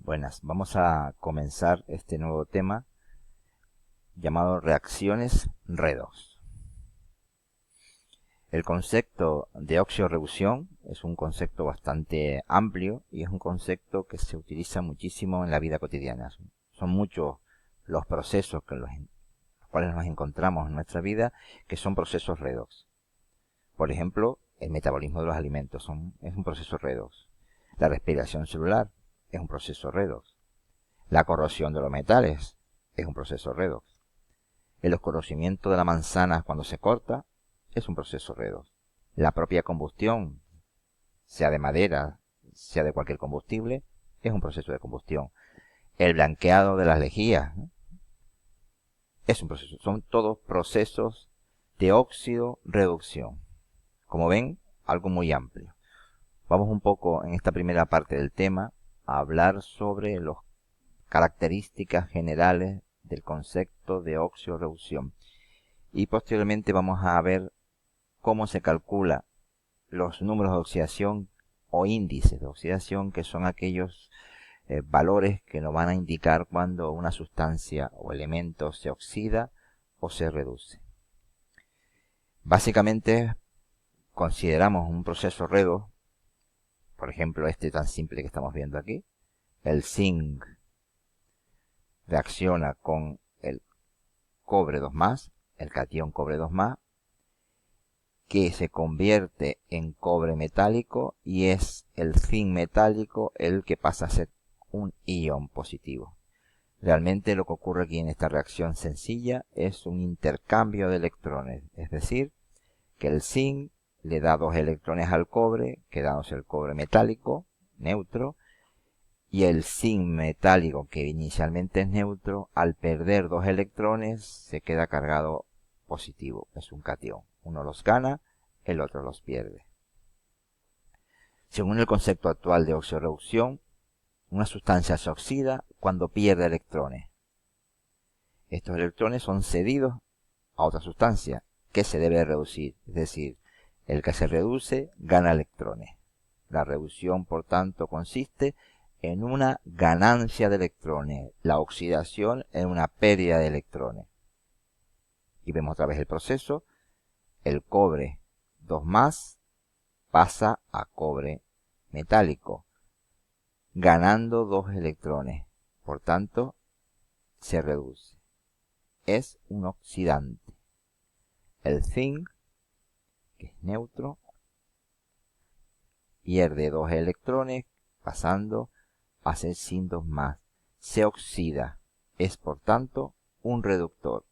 Buenas, vamos a comenzar este nuevo tema llamado reacciones redox. El concepto de oxirreducción es un concepto bastante amplio y es un concepto que se utiliza muchísimo en la vida cotidiana. Son muchos los procesos los cuales nos encontramos en nuestra vida que son procesos redox. Por ejemplo, el metabolismo de los alimentos es un proceso redox. La respiración celular es un proceso redox. La corrosión de los metales es un proceso redox. El oscurecimiento de la manzana cuando se corta es un proceso redox. La propia combustión, sea de madera, sea de cualquier combustible, es un proceso de combustión. El blanqueado de las lejías, ¿no?, es un proceso. Son todos procesos de óxido-reducción. Como ven, algo muy amplio. Vamos un poco en esta primera parte del tema a hablar sobre las características generales del concepto de oxirreducción. Y posteriormente vamos a ver cómo se calcula los números de oxidación o índices de oxidación, que son aquellos valores que nos van a indicar cuando una sustancia o elemento se oxida o se reduce. Básicamente consideramos un proceso redox, por ejemplo este tan simple que estamos viendo aquí. El zinc reacciona con el cobre 2+, el catión cobre 2+, que se convierte en cobre metálico, y es el zinc metálico el que pasa a ser un ion positivo. Realmente lo que ocurre aquí en esta reacción sencilla es un intercambio de electrones, es decir, que el zinc le da 2 electrones al cobre, quedándose el cobre metálico neutro, y el zinc metálico, que inicialmente es neutro, al perder 2 electrones se queda cargado positivo, es un catión. Uno los gana, el otro los pierde. Según el concepto actual de oxirreducción, una sustancia se oxida cuando pierde electrones. Estos electrones son cedidos a otra sustancia que se debe reducir, es decir, el que se reduce gana electrones. La reducción, por tanto, consiste en una ganancia de electrones, la oxidación en una pérdida de electrones. Y vemos otra vez el proceso. El cobre 2+ pasa a cobre metálico, ganando 2 electrones. Por tanto, se reduce. Es un oxidante. El zinc, que es neutro, pierde 2 electrones, pasando a ser zinc 2+. Se oxida. Es, por tanto, un reductor.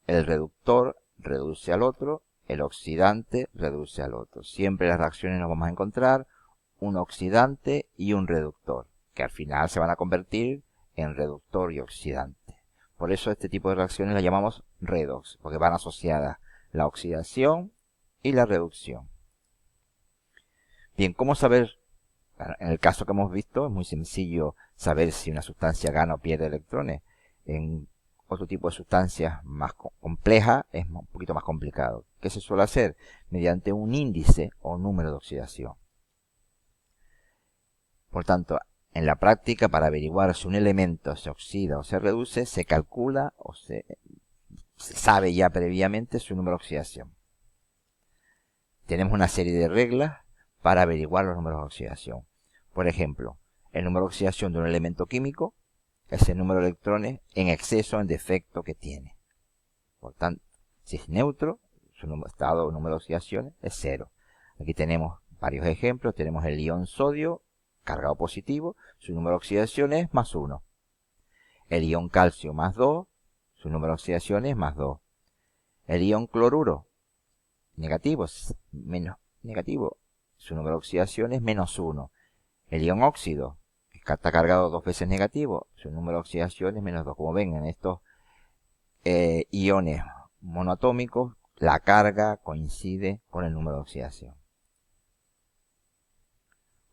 El reductor reduce al otro, el oxidante reduce al otro. Siempre en las reacciones nos vamos a encontrar un oxidante y un reductor, que al final se van a convertir en reductor y oxidante. Por eso este tipo de reacciones las llamamos redox, porque van asociadas la oxidación y la reducción. Bien, ¿cómo saber? Bueno, en el caso que hemos visto es muy sencillo saber si una sustancia gana o pierde electrones. En otro tipo de sustancias más complejas es un poquito más complicado. ¿Qué se suele hacer? Mediante un índice o número de oxidación. Por tanto, en la práctica, para averiguar si un elemento se oxida o se reduce, se calcula o se sabe ya previamente su número de oxidación. Tenemos una serie de reglas para averiguar los números de oxidación. Por ejemplo, el número de oxidación de un elemento químico es el número de electrones en exceso o en defecto que tiene. Por tanto, si es neutro, su estado o número de oxidación es 0. Aquí tenemos varios ejemplos. Tenemos el ion sodio cargado positivo, su número de oxidación es +1. El ion calcio +2, su número de oxidación es +2. El ion cloruro negativo, menos negativo, su número de oxidación es -1. El ion óxido, que está cargado 2 veces negativo, su número de oxidación es -2. Como ven, en estos iones monoatómicos, la carga coincide con el número de oxidación.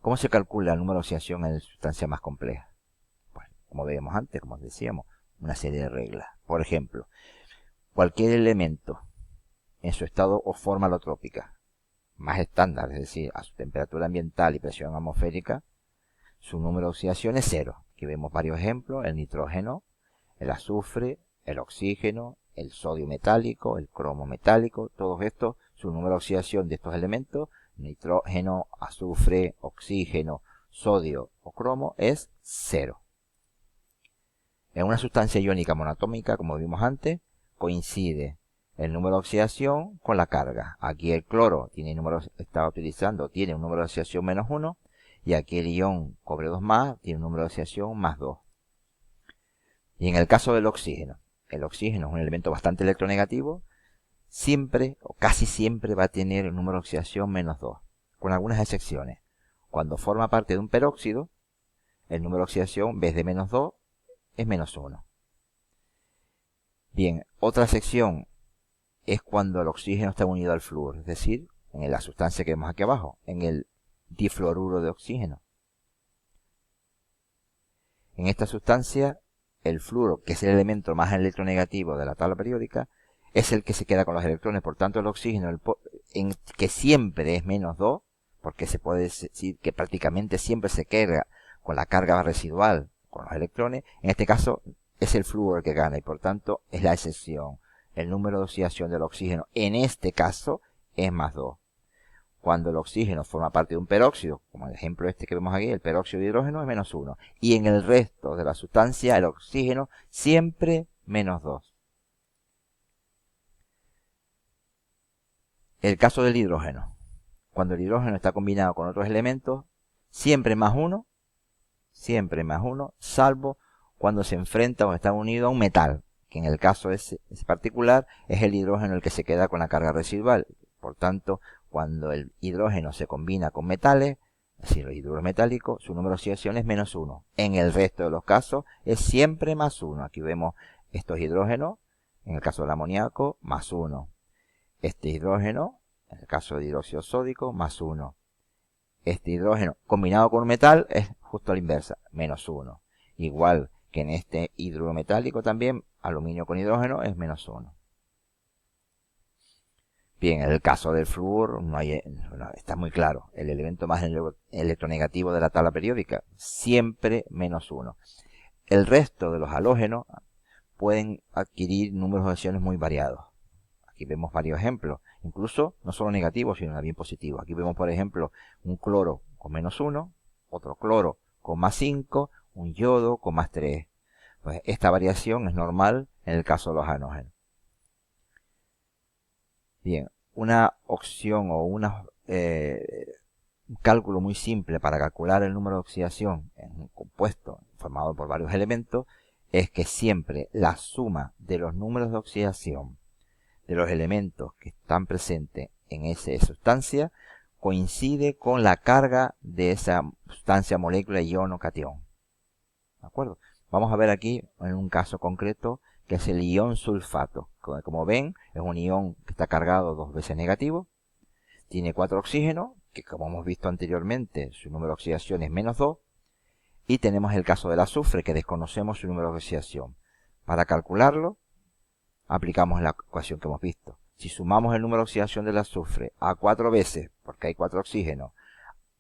¿Cómo se calcula el número de oxidación en sustancias más complejas? Pues, como veíamos antes, como decíamos, una serie de reglas. Por ejemplo, cualquier elemento en su estado o forma alotrópica más estándar, es decir, a su temperatura ambiental y presión atmosférica, su número de oxidación es 0. Aquí vemos varios ejemplos: el nitrógeno, el azufre, el oxígeno, el sodio metálico, el cromo metálico. Todos estos, su número de oxidación de estos elementos, nitrógeno, azufre, oxígeno, sodio o cromo, es 0. En una sustancia iónica monoatómica, como vimos antes, coincide el número de oxidación con la carga. Aquí el cloro tiene un número de oxidación -1, y aquí el ion cobre 2+, tiene un número de oxidación +2. Y en el caso del oxígeno, el oxígeno es un elemento bastante electronegativo, siempre o casi siempre va a tener un número de oxidación -2, con algunas excepciones. Cuando forma parte de un peróxido, el número de oxidación, en vez de -2, es -1. Bien, otra sección es cuando el oxígeno está unido al flúor, es decir, en la sustancia que vemos aquí abajo, en el difluoruro de oxígeno. En esta sustancia, el flúor, que es el elemento más electronegativo de la tabla periódica, es el que se queda con los electrones. Por tanto, el oxígeno, que siempre es -2, porque se puede decir que prácticamente siempre se queda con la carga residual con los electrones, en este caso es el flúor el que gana, y por tanto es la excepción. El número de oxidación del oxígeno en este caso es +2. Cuando el oxígeno forma parte de un peróxido, como el ejemplo este que vemos aquí, el peróxido de hidrógeno, es -1. Y en el resto de la sustancia, el oxígeno siempre -2. El caso del hidrógeno. Cuando el hidrógeno está combinado con otros elementos, siempre +1, salvo cuando se enfrenta o está unido a un metal, que en el caso ese particular es el hidrógeno el que se queda con la carga residual. Por tanto, cuando el hidrógeno se combina con metales, es decir, los hidruros metálicos, su número de oxidación es -1. En el resto de los casos es siempre +1. Aquí vemos estos hidrógenos, en el caso del amoníaco, +1. Este hidrógeno, en el caso de hidróxido sódico, +1. Este hidrógeno combinado con un metal es justo a la inversa, -1. Igual que en este hidruro metálico también, aluminio con hidrógeno es -1. Bien, en el caso del flúor está muy claro, el elemento más electronegativo de la tabla periódica, siempre -1. El resto de los halógenos pueden adquirir números de oxidaciones muy variados. Aquí vemos varios ejemplos, incluso no solo negativos, sino también positivos. Aquí vemos, por ejemplo, un cloro con -1, otro cloro con +5, un yodo con +3. Pues esta variación es normal en el caso de los halógenos. Bien, una opción o un cálculo muy simple para calcular el número de oxidación en un compuesto formado por varios elementos es que siempre la suma de los números de oxidación de los elementos que están presentes en esa sustancia coincide con la carga de esa sustancia, molécula, ion o catión. ¿De acuerdo? Vamos a ver aquí en un caso concreto que es el ion sulfato. Como ven, es un ion que está cargado 2 veces negativo, tiene 4 oxígenos, que como hemos visto anteriormente, su número de oxidación es -2, y tenemos el caso del azufre, que desconocemos su número de oxidación. Para calcularlo, aplicamos la ecuación que hemos visto. Si sumamos el número de oxidación del azufre a 4 veces, porque hay 4 oxígenos,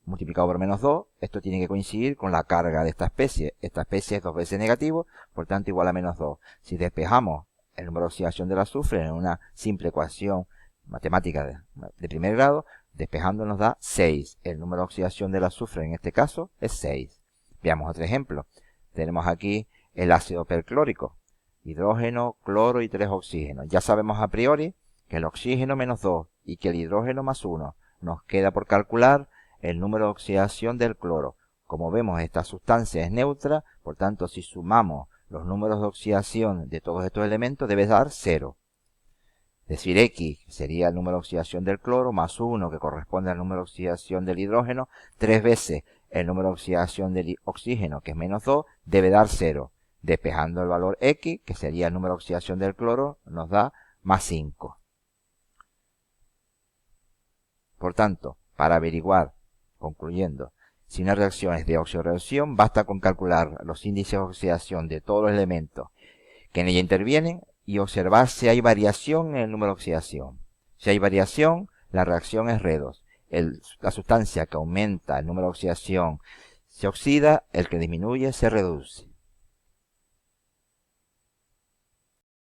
multiplicado por -2, esto tiene que coincidir con la carga de esta especie. Esta especie es 2 veces negativo, por tanto igual a -2. Si despejamos el número de oxidación del azufre en una simple ecuación matemática de primer grado, despejando nos da 6. El número de oxidación del azufre en este caso es 6. Veamos otro ejemplo. Tenemos aquí el ácido perclórico. Hidrógeno, cloro y 3 oxígenos. Ya sabemos a priori que el oxígeno -2 y que el hidrógeno +1. Nos queda por calcular el número de oxidación del cloro. Como vemos, esta sustancia es neutra, por tanto, si sumamos los números de oxidación de todos estos elementos, debe dar 0. Es decir, X sería el número de oxidación del cloro, +1, que corresponde al número de oxidación del hidrógeno, 3 veces el número de oxidación del oxígeno, que es -2, debe dar 0. Despejando el valor X, que sería el número de oxidación del cloro, nos da +5. Por tanto, para averiguar, concluyendo, si una reacción es de oxidorreacción, basta con calcular los índices de oxidación de todos los elementos que en ella intervienen y observar si hay variación en el número de oxidación. Si hay variación, la reacción es redox. La sustancia que aumenta el número de oxidación Se oxida, el que disminuye se reduce.